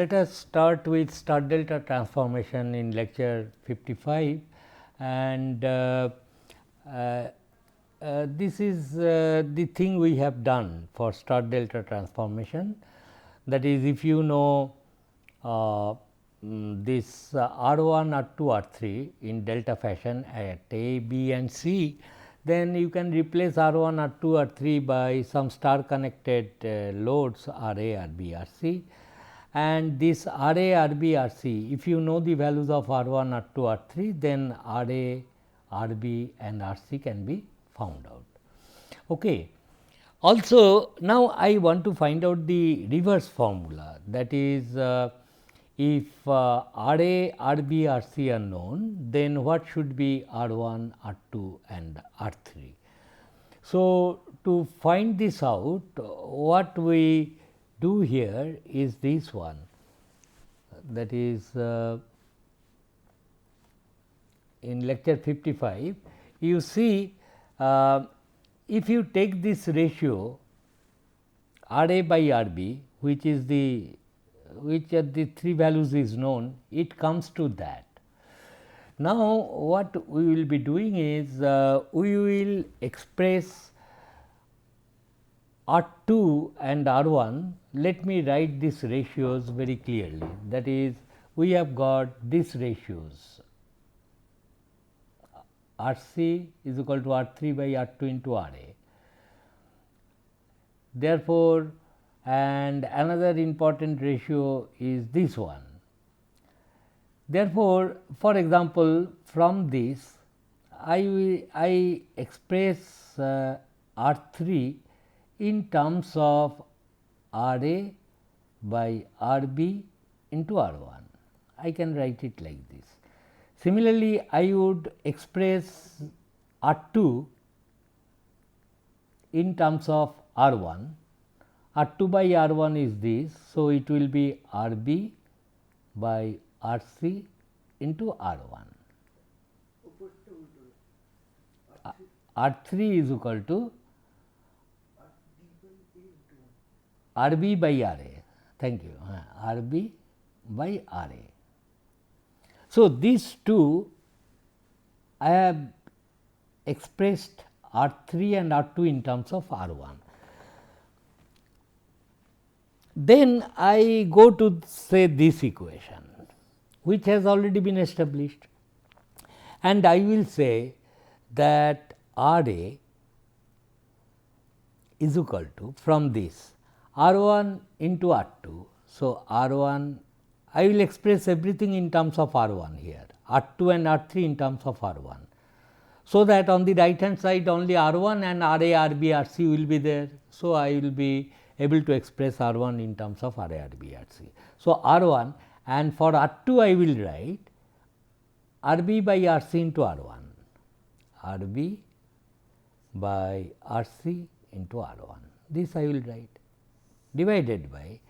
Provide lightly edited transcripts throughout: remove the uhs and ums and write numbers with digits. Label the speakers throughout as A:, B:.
A: let us start with star delta transformation in lecture 55, and this is the thing we have done for star delta transformation. That is, if you know this R1, R2, R3 in delta fashion at A, B and C, then you can replace R1, R2, R3 by some star connected loads RA, RB, RC, and this RA, RB, RC, if you know the values of R1, R2, R3, then RA, RB and RC can be found out. Okay. Also, now I want to find out the reverse formula, that is if RA, RB, RC are known, then what should be R1, R2 and R3. So, to find this out, what we do here is this one, that is in lecture 55, you see if you take this ratio RA by RB, which is the at the three values is known, it comes to that. Now, what we will be doing is we will express R2 and R1. Let me write these ratios very clearly, that is we have got these ratios RC is equal to R3 by R2 into RA. Therefore, and another important ratio is this one. Therefore, for example, from this I express R3 in terms of RA by RB into R1. I can write it like this. Similarly, I would express R2 in terms of R1. R2 by R1 is this. So, it will be RB by RC into R1. R3 is equal to RB by RA. Thank you. RB by RA. So, these two I have expressed R3 and R2 in terms of R1. Then I go to say this equation, which has already been established, and I will say that RA is equal to, from this, R1 into R2. So, R1, I will express everything in terms of R1 here, R2 and R3 in terms of R1. So, that on the right hand side only R1 and RA, RB, RC will be there. So, I will be able to express R1 in terms of RA, RB, RC. So, R1, and for R2 I will write RB by RC into R1, RB by RC into R1. This I will write, divided by,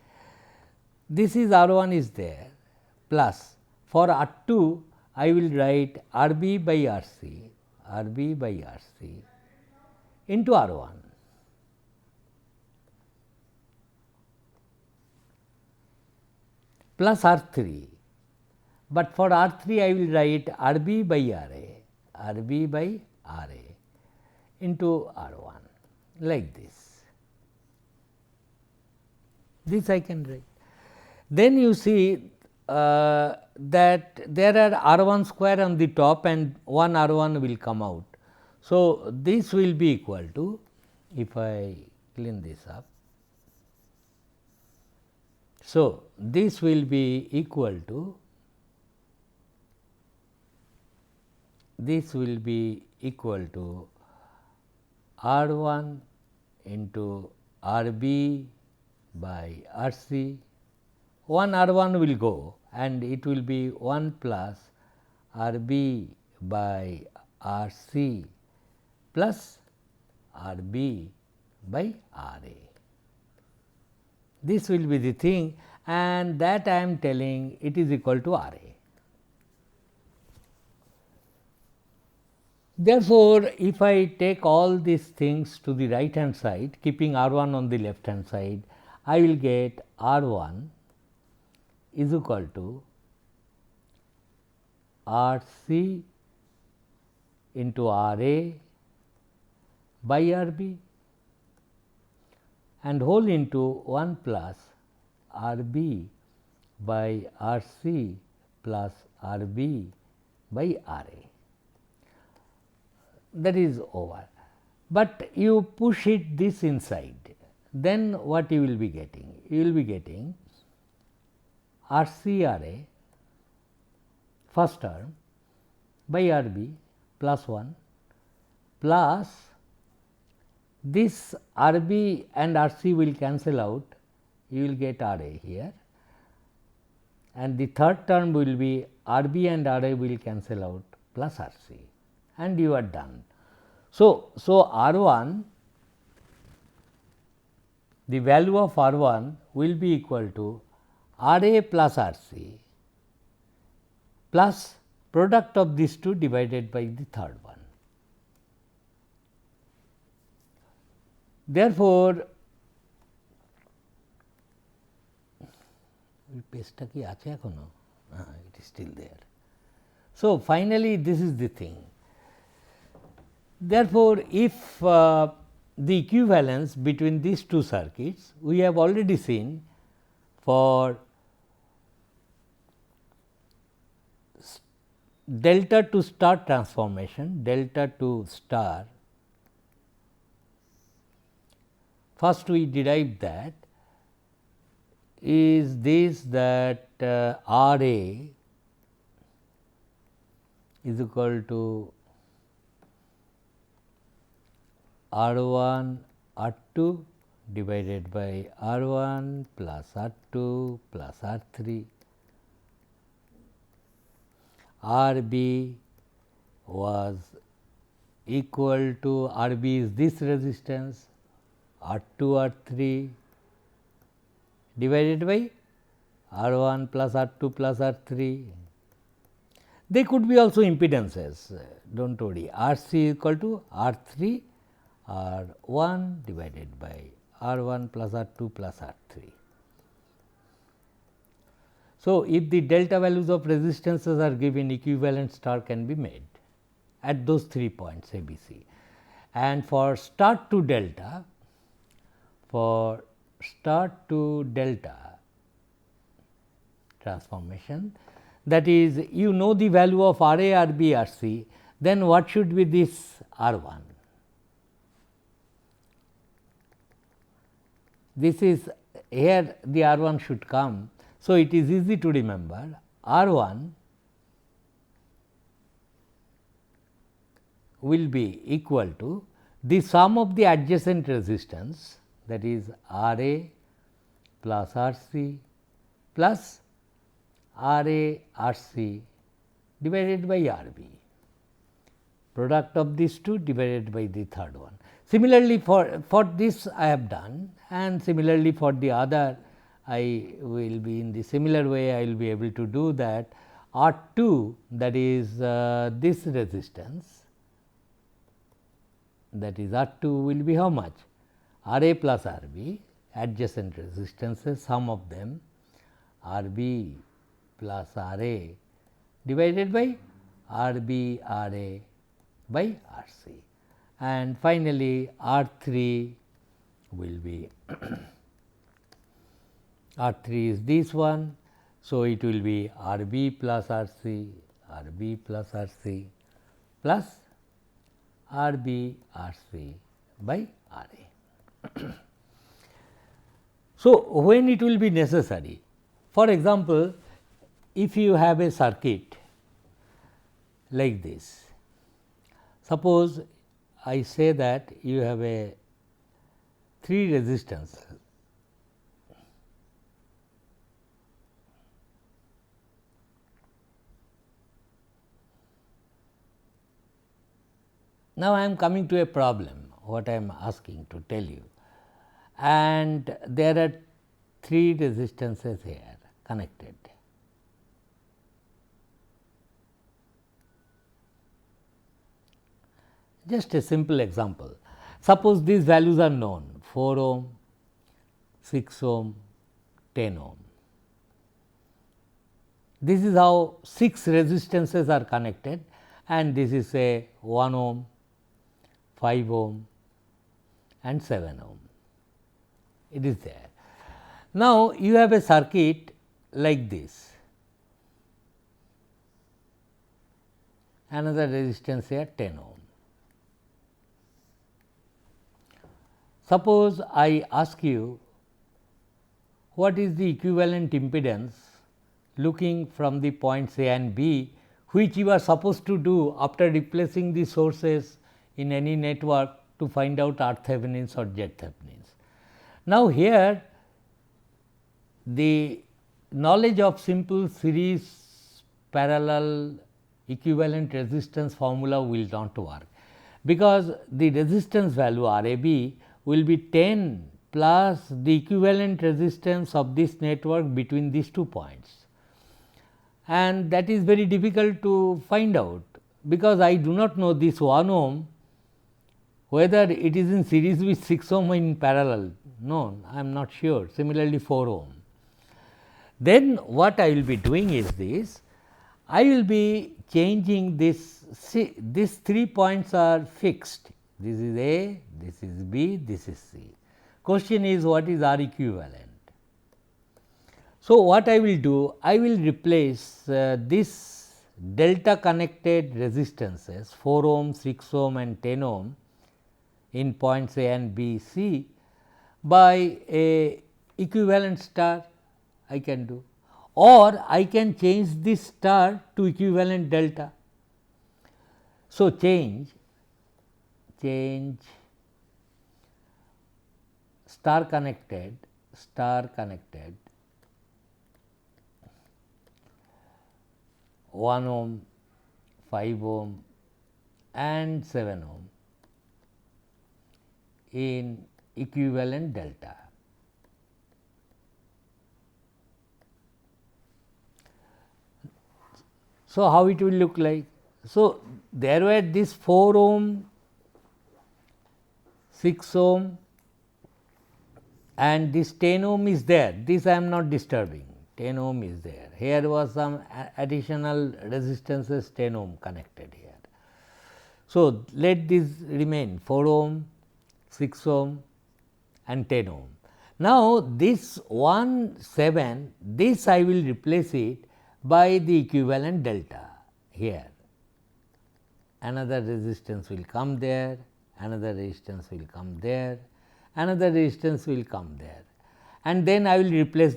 A: this is R1 is there, plus for R2 I will write RB by RC, RB by RC into R1. Plus R3, but for R3 I will write RB by RA, RB by RA into R1, like this. This I can write. Then you see that there are R1 square on the top and one R1 will come out. So, this will be equal to, if I clean this up. So, this will be equal to, R1 into RB by RC. One R1 will go and it will be 1 plus RB by RC plus RB by RA. This will be the thing, and that I am telling it is equal to RA. Therefore, if I take all these things to the right hand side, keeping R1 on the left hand side, I will get R1 is equal to R C into R A by R B and whole into 1 plus R B by R C plus R B by R A. That is over, but you push it this inside, then what you will be getting? You will be getting R C R A first term by R B plus 1 plus this R B and R C will cancel out, you will get R A here, and the third term will be R B and R A will cancel out plus R C, and you are done. So, R 1, the value of R 1 will be equal to R A plus R C plus product of these two divided by the third one. Therefore, page ki ache ekhono? It is still there. So, finally, this is the thing. Therefore, if the equivalence between these two circuits, we have already seen for delta to star transformation, delta to star, first we derive that is this, that R A is equal to R 1 R 2 divided by R 1 plus R 2 plus R 3. R B was equal to R B is this resistance, R 2 R 3 divided by R 1 plus R 2 plus R 3. They could be also impedances, do not worry. R C equal to R 3 R 1 divided by R 1 plus R 2 plus R 3. So, if the delta values of resistances are given, equivalent star can be made at those 3 points A, B, C. And for star to delta, transformation, that is, you know the value of R A, R B, R C, then what should be this R 1? This is here the R 1 should come. So, it is easy to remember R 1 will be equal to the sum of the adjacent resistance, that is R A plus R C plus R A R C divided by R B, product of these two divided by the third one. Similarly, for this I have done, and similarly for the other I will be in the similar way, I will be able to do that. R 2, that is this resistance, that is R 2 will be how much? R A plus R B, adjacent resistances, sum of them, R B plus R A divided by R B R A by R C, and finally R 3 will be R 3 is this one. So, it will be R B plus R C, R B plus R C plus R B R C by R A. So, when it will be necessary, for example, if you have a circuit like this, suppose I say that you have a 3 resistances. Now, I am coming to a problem, what I am asking to tell you, and there are 3 resistances here connected. Just a simple example. Suppose these values are known, 4 ohm, 6 ohm, 10 ohm. This is how 6 resistances are connected, and this is a 1 ohm, 5 ohm and 7 ohm. It is there. Now, you have a circuit like this, another resistance here 10 ohm. Suppose I ask you what is the equivalent impedance looking from the points A and B, which you are supposed to do after replacing the sources in any network to find out R Thevenin's or Z Thevenin's. Now, here the knowledge of simple series parallel equivalent resistance formula will not work, because the resistance value R A B will be 10 plus the equivalent resistance of this network between these 2 points, and that is very difficult to find out, because I do not know this 1 ohm whether it is in series with 6 ohm or in parallel. No, I am not sure. Similarly, 4 ohm. Then what I will be doing is this, I will be changing this. See, these 3 points are fixed. This is A, this is B, this is C. Question is, what is R equivalent? So, what I will do? I will replace this delta connected resistances 4 ohm, 6 ohm and 10 ohm in points A and B, C by a equivalent star I can do, or I can change this star to equivalent delta. So, change star connected 1 ohm, 5 ohm and 7 ohm in equivalent delta. So, how it will look like? So, there were this 4 ohm, 6 ohm and this 10 ohm is there, this I am not disturbing, 10 ohm is there. Here was some additional resistances 10 ohm connected here. So, let this remain 4 ohm, 6 ohm and 10 ohm. Now, this 1 7, this I will replace it by the equivalent delta here. Another resistance will come there, another resistance will come there, another resistance will come there, and then I will replace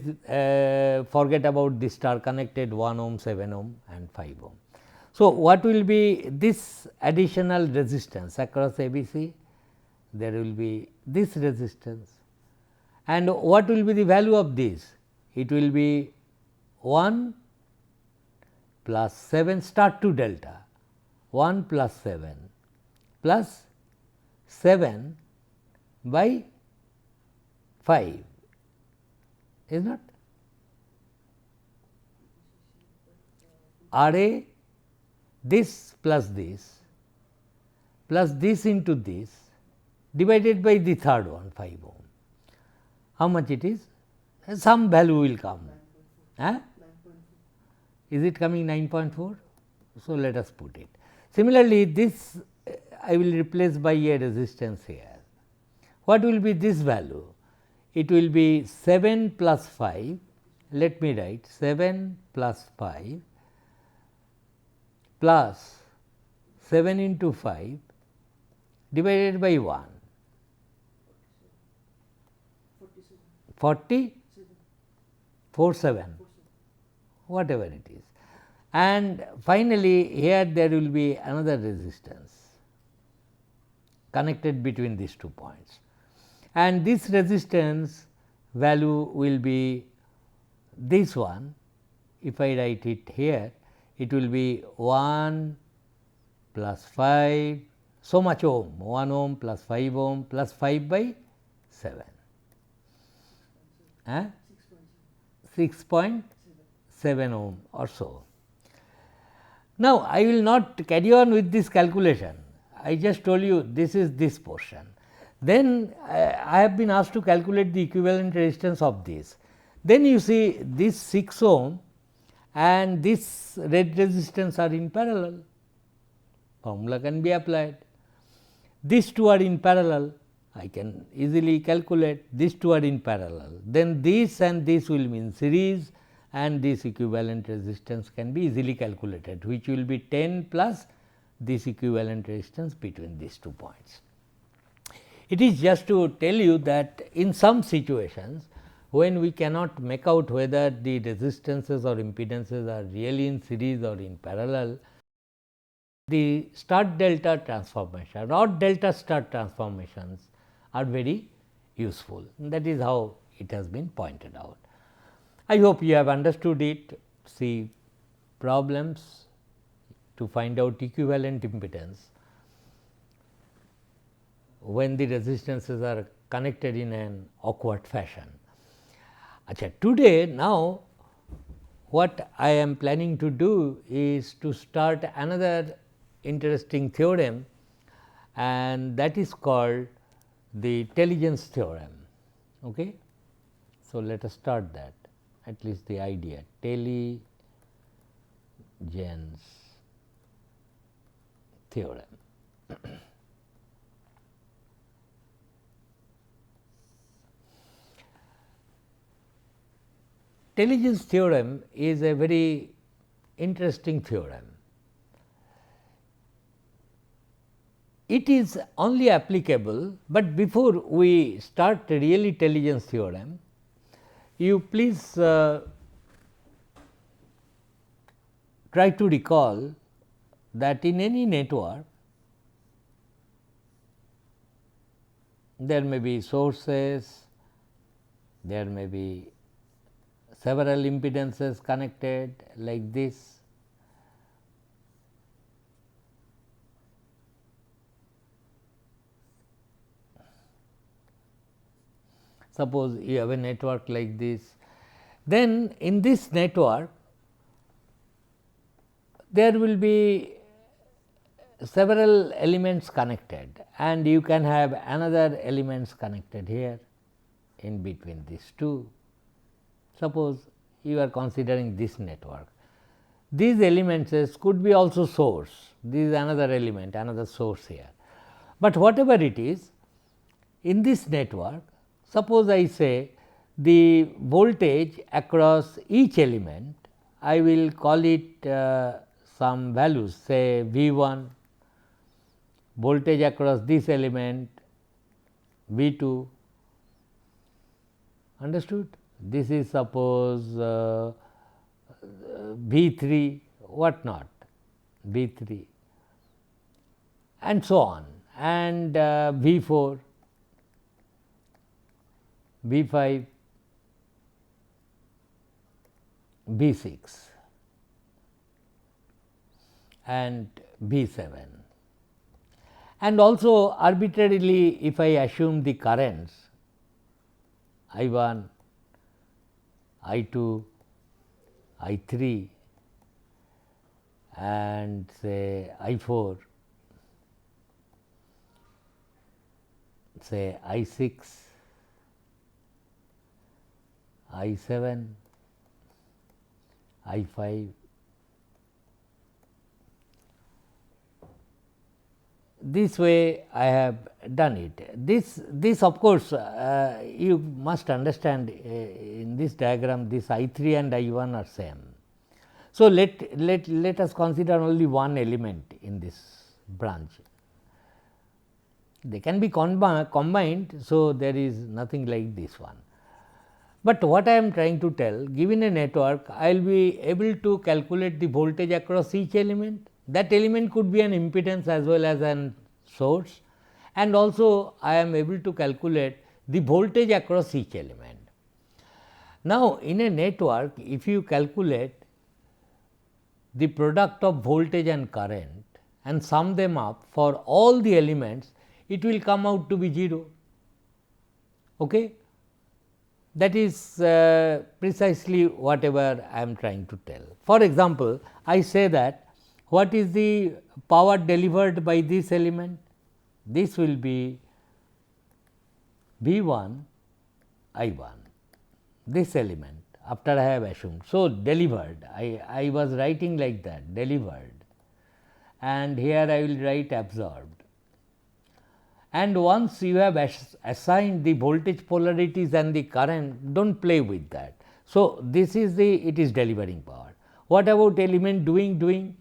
A: forget about this star connected 1 ohm, 7 ohm and 5 ohm. So, what will be this additional resistance across ABC? There will be this resistance, and what will be the value of this? It will be 1 plus 7 start to delta, 1 plus 7 plus 7 by 5, is not? R A this plus this into this divided by the third one 5 ohm. How much it is? Some value will come. Is it coming 9.4? So, let us put it. Similarly, this I will replace by a resistance here. What will be this value? It will be 7 plus 5, let me write 7 plus 5 plus 7 into 5 divided by 1, 47, whatever it is. And finally, here there will be another resistance connected between these 2 points, and this resistance value will be this one. If I write it here, it will be 1 plus 5, so much ohm, 1 ohm plus 5 ohm plus 5 by 7, 6.7 ohm or so. Now, I will not carry on with this calculation, I just told you this is this portion. Then I have been asked to calculate the equivalent resistance of this. Then you see this 6 ohm and this red resistance are in parallel, formula can be applied. These two are in parallel, I can easily calculate these two are in parallel, then this and this will be in series and this equivalent resistance can be easily calculated, which will be 10 plus this equivalent resistance between these 2 points. It is just to tell you that in some situations, when we cannot make out whether the resistances or impedances are really in series or in parallel, the star delta transformation or delta star transformations are very useful. That is how it has been pointed out. I hope you have understood it. See problems to find out equivalent impedance when the resistances are connected in an awkward fashion. Today now what I am planning to do is to start another interesting theorem, and that is called the Telligence theorem. Okay? So, let us start that, at least the idea Telligence theorem. Telligence theorem is a very interesting theorem. It is only applicable, but before we start really Telligence theorem, you please try to recall that in any network there may be sources, there may be several impedances connected like this. Suppose you have a network like this, then in this network there will be several elements connected and you can have another elements connected here in between these two. Suppose you are considering this network, these elements could be also source, this is another element, another source here. But whatever it is, in this network, suppose I say the voltage across each element, I will call it some values, say V 1, voltage across this element V 2, understood? This is suppose V 3, what not, V 3 and so on, and V 4, V 5, V 6 and V 7. And also arbitrarily, if I assume the currents I 1, I 2, I 3 and say I 4, say I 6, I 7, I 5. This way I have done it. This of course, you must understand in this diagram this I 3 and I 1 are same. So, let us consider only one element in this branch. They can be combined, so there is nothing like this one. But what I am trying to tell, given a network, I will be able to calculate the voltage across each element. That element could be an impedance as well as an source, and also I am able to calculate the voltage across each element. Now, in a network, if you calculate the product of voltage and current and sum them up for all the elements, it will come out to be 0. Okay? That is precisely whatever I am trying to tell. For example, I say that what is the power delivered by this element? This will be V 1 I 1, this element after I have assumed. So, delivered, I was writing like that, delivered, and here I will write absorbed. And once you have assigned the voltage polarities and the current, do not play with that. So, this is the, it is delivering power. What about element doing?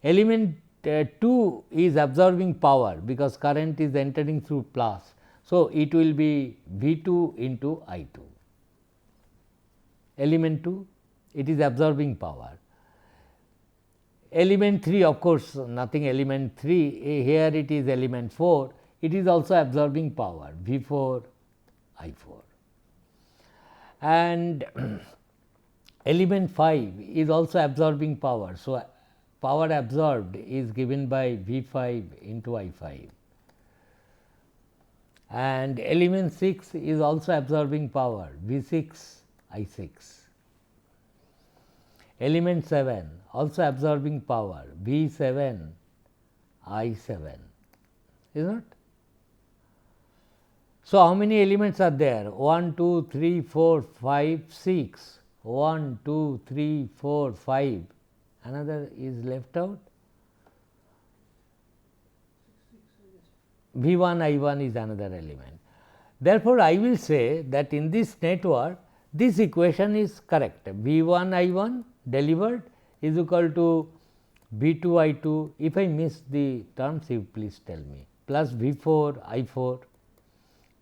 A: Element 2 is absorbing power, because current is entering through plus. So, it will be V 2 into I 2. Element 2, it is absorbing power. Element 3, of course, nothing element 3, here it is element 4, it is also absorbing power, V 4 I 4. And element 5 is also absorbing power. So, power absorbed is given by V 5 into I 5, and element 6 is also absorbing power, V 6 I 6. Element 7 also absorbing power, V 7 I 7, is not? So, how many elements are there? 1, 2, 3, 4, 5, 6. 1, 2, 3, 4, 5. Another is left out. V 1 I 1 is another element. Therefore, I will say that in this network, this equation is correct. V 1 I 1 delivered is equal to V 2 I 2. If I miss the terms, you please tell me, plus V 4 I 4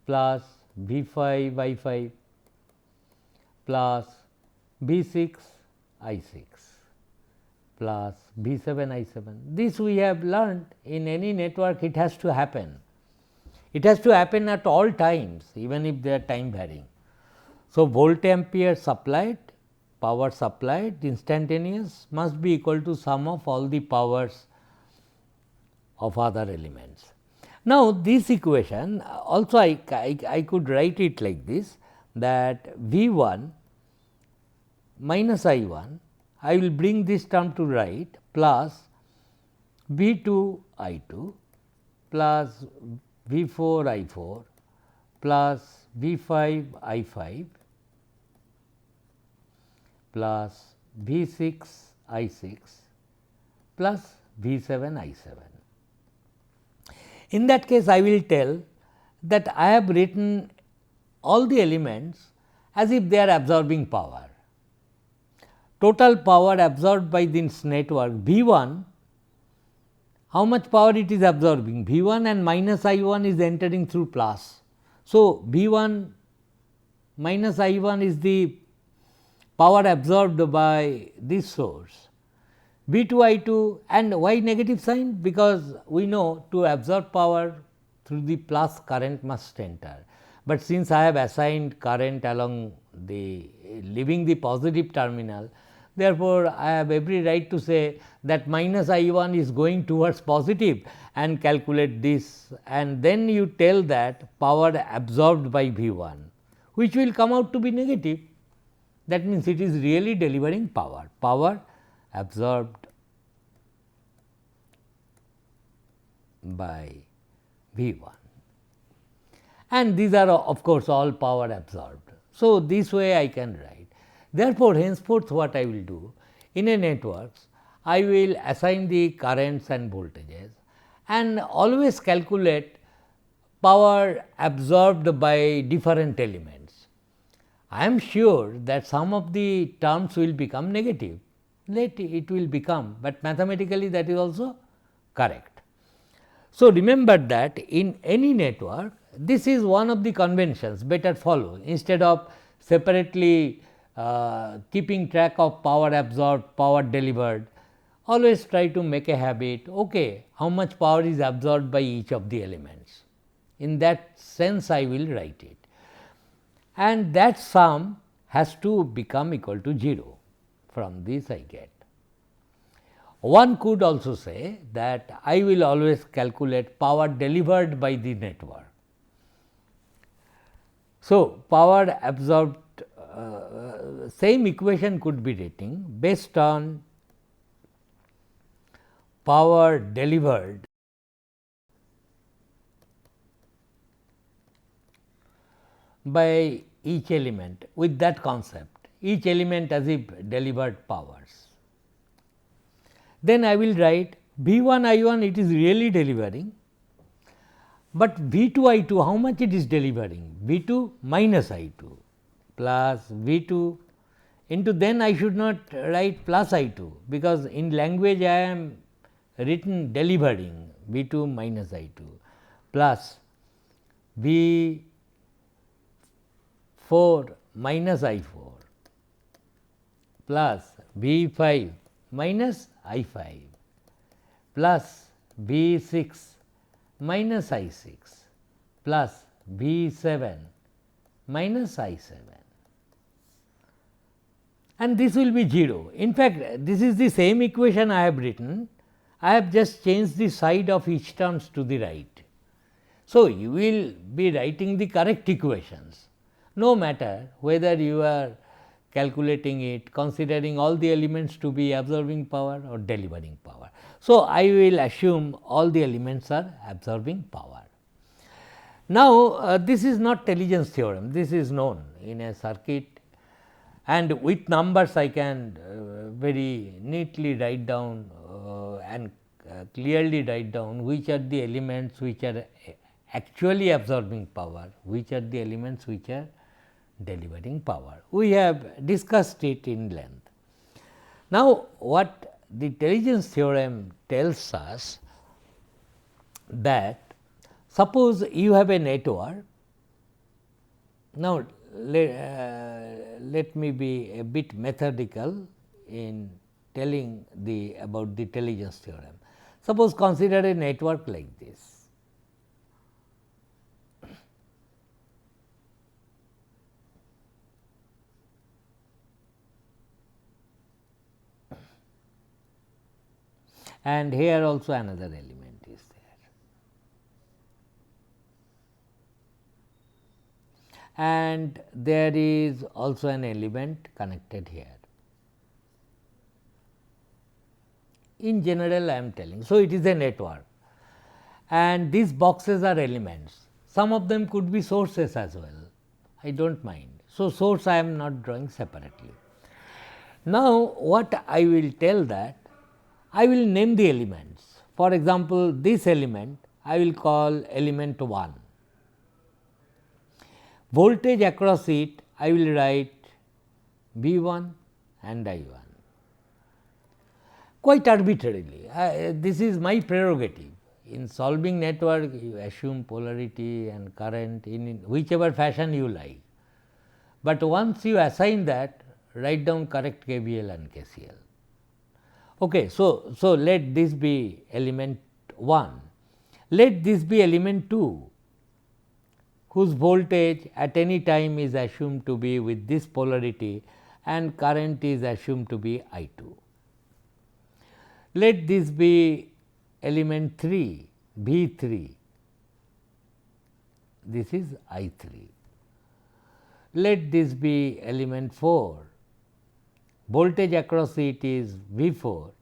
A: plus V 5 I 5 plus V 6 I 6 plus V 7 I 7. This we have learned, in any network it has to happen. It has to happen at all times, even if they are time varying. So, volt ampere supplied, power supplied instantaneous must be equal to sum of all the powers of other elements. Now, this equation also I could write it like this, that V 1 minus I 1, I will bring this term to right, plus V 2 I 2 plus V 4 I 4 plus V 5 I 5 plus V 6 I 6 plus V 7 I 7. In that case, I will tell that I have written all the elements as if they are absorbing power. Total power absorbed by this network V 1, how much power it is absorbing? V 1 and minus I 1 is entering through plus. So, V 1 minus I 1 is the power absorbed by this source. V 2 I 2, and why negative sign? Because we know to absorb power through the plus, current must enter, but since I have assigned current along the leaving the positive terminal, therefore, I have every right to say that minus I 1 is going towards positive and calculate this, and then you tell that power absorbed by V 1, which will come out to be negative. That means, it is really delivering power, power absorbed by V 1, and these are of course, all power absorbed. So, this way I can write. Therefore, henceforth what I will do in a network, I will assign the currents and voltages and always calculate power absorbed by different elements. I am sure that some of the terms will become negative, let it will become, but mathematically that is also correct. So, remember that in any network, this is one of the conventions better follow, instead of separately keeping track of power absorbed, power delivered, always try to make a habit, okay, how much power is absorbed by each of the elements. In that sense, I will write it, and that sum has to become equal to 0. From this I get. One could also say that I will always calculate power delivered by the network. So, power absorbed, same equation could be written based on power delivered by each element with that concept. each element as if delivered powers. Then I will write V 1 I 1 it is really delivering, but V 2 I 2 how much it is delivering? V 2 minus I 2 plus V 2 into, then I should not write plus I 2, because in language I am written delivering V 2 minus I 2 plus V 4 minus I 4 plus V 5 minus I 5 plus V 6 minus I 6 plus V 7 minus I 7, and this will be 0. In fact, this is the same equation I have written, I have just changed the side of each terms to the right. So, you will be writing the correct equations, no matter whether you are calculating it considering all the elements to be absorbing power or delivering power. So, I will assume all the elements are absorbing power. Now, this is not Telegen's theorem, this is known in a circuit, and with numbers I can very neatly write down and clearly write down which are the elements which are actually absorbing power, which are the elements which are delivering power. We have discussed it in length. Now, what the Telegen's theorem tells us, that suppose you have a network. Now, let me be a bit methodical in telling about the Telegen's theorem. Suppose consider a network like this. And here also another element is there, and there is also an element connected here. In general I am telling. So, it is a network and these boxes are elements, some of them could be sources as well, I do not mind. So, source I am not drawing separately. Now, what I will tell, that I will name the elements. For example, this element I will call element 1. Voltage across it I will write V 1 and I 1, quite arbitrarily. This is my prerogative. In solving network, you assume polarity and current in whichever fashion you like, but once you assign that, write down correct KVL and KCL. Okay, so let this be element 1, let this be element 2, whose voltage at any time is assumed to be with this polarity and current is assumed to be I 2. Let this be element 3, V 3, this is I 3. Let this be element 4, voltage across it is V 4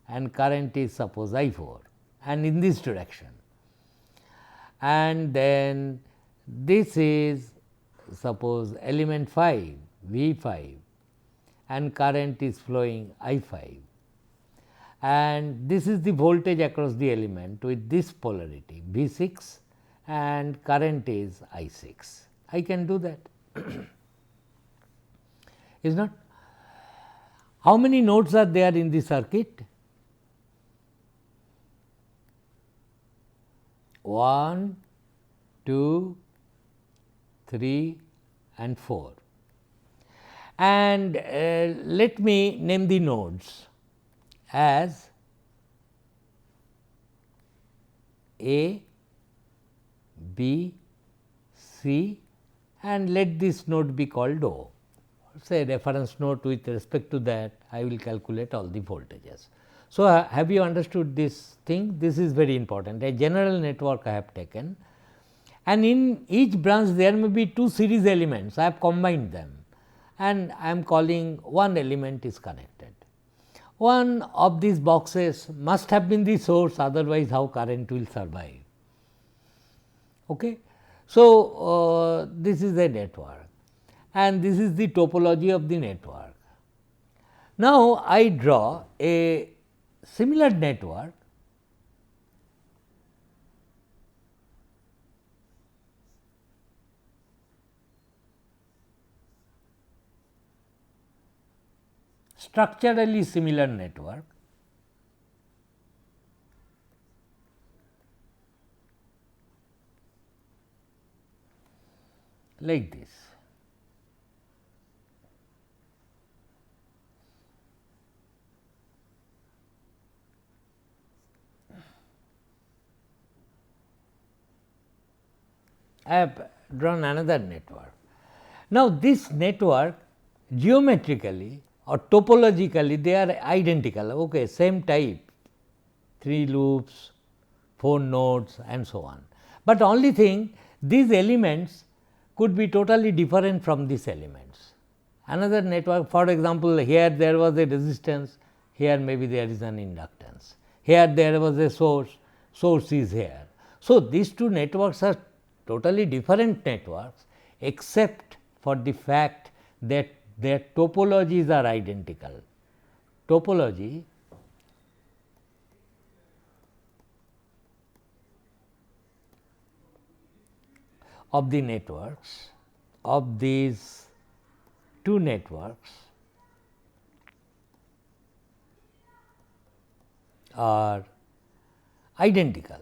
A: and current is suppose I 4 and in this direction, and then this is suppose element 5 V 5 and current is flowing I 5, and this is the voltage across the element with this polarity V 6 and current is I 6. I can do that. Is not? How many nodes are there in the circuit? 1, 2, 3 and 4, and let me name the nodes as A, B, C, and let this node be called O. Say reference node, with respect to that I will calculate all the voltages. So, have you understood this thing? This is very important. A general network I have taken, and in each branch there may be 2 series elements, I have combined them and I am calling one element is connected. One of these boxes must have been the source, otherwise how current will survive. Okay. So, this is a network, and this is the topology of the network. Now, I draw a similar network structurally similar network like this. I have drawn another network. Now, this network geometrically or topologically they are identical, okay, same type, 3 loops, 4 nodes and so on. But only thing, these elements could be totally different from these elements. Another network, for example, here there was a resistance, here maybe there is an inductance, here there was a source is here. So, these two networks are totally different networks, except for the fact that their topologies are identical. Topology of the networks of these two networks are identical.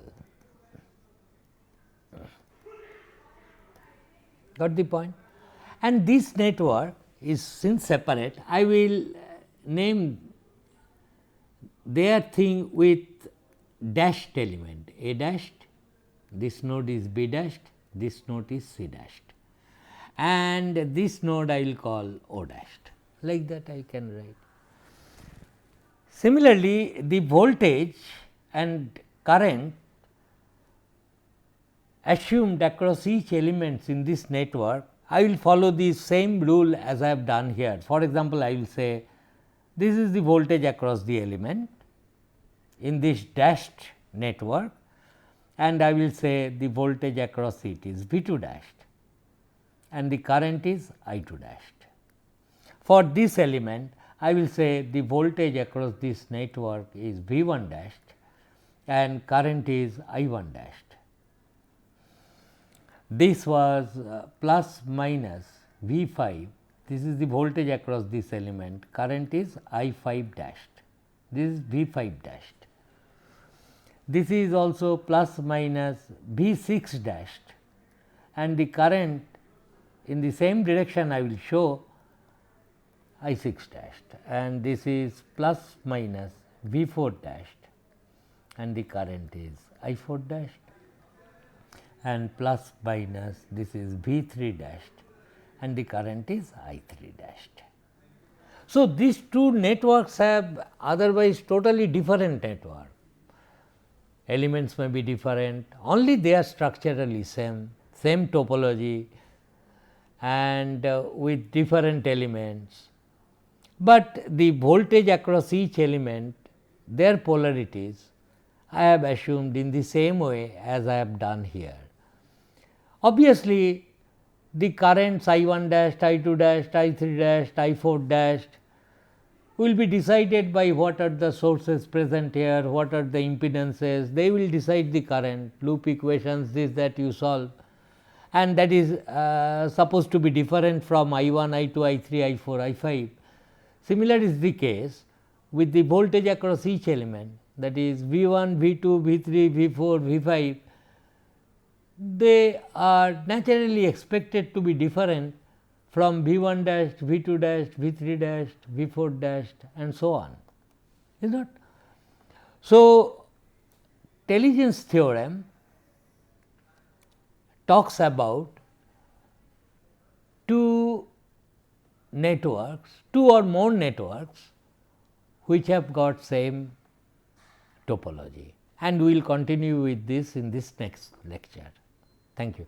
A: Got the point? And this network is since separate, I will name their thing with dashed element, A dashed, this node is B dashed, this node is C dashed, and this node I will call O dashed, like that I can write. Similarly, the voltage and current assumed across each elements in this network, I will follow the same rule as I have done here. For example, I will say this is the voltage across the element in this dashed network, and I will say the voltage across it is V 2 dashed and the current is I 2 dashed. For this element, I will say the voltage across this network is V 1 dashed and current is I 1 dashed. This was plus minus V 5, this is the voltage across this element, current is I 5 dashed, this is V 5 dashed. This is also plus minus V 6 dashed and the current in the same direction I will show I 6 dashed, and this is plus minus V 4 dashed and the current is I 4 dashed, and plus minus this is V 3 dashed and the current is I 3 dashed. So, these two networks have otherwise totally different network. Elements may be different, only they are structurally same topology and with different elements, but the voltage across each element, their polarities I have assumed in the same way as I have done here. Obviously, the currents I 1 dashed, I 2 dashed, I 3 dashed, I 4 dashed will be decided by what are the sources present here, what are the impedances, they will decide the current, loop equations this that you solve, and that is supposed to be different from I 1, I 2, I 3, I 4, I 5. Similar is the case with the voltage across each element, that is V 1, V 2, V 3, V 4, V 5, they are naturally expected to be different from V 1 dashed, V 2 dashed, V 3 dashed, V 4 dashed and so on, is not. So, Telligence theorem talks about two networks, two or more networks which have got same topology, and we will continue with this in this next lecture. Thank you.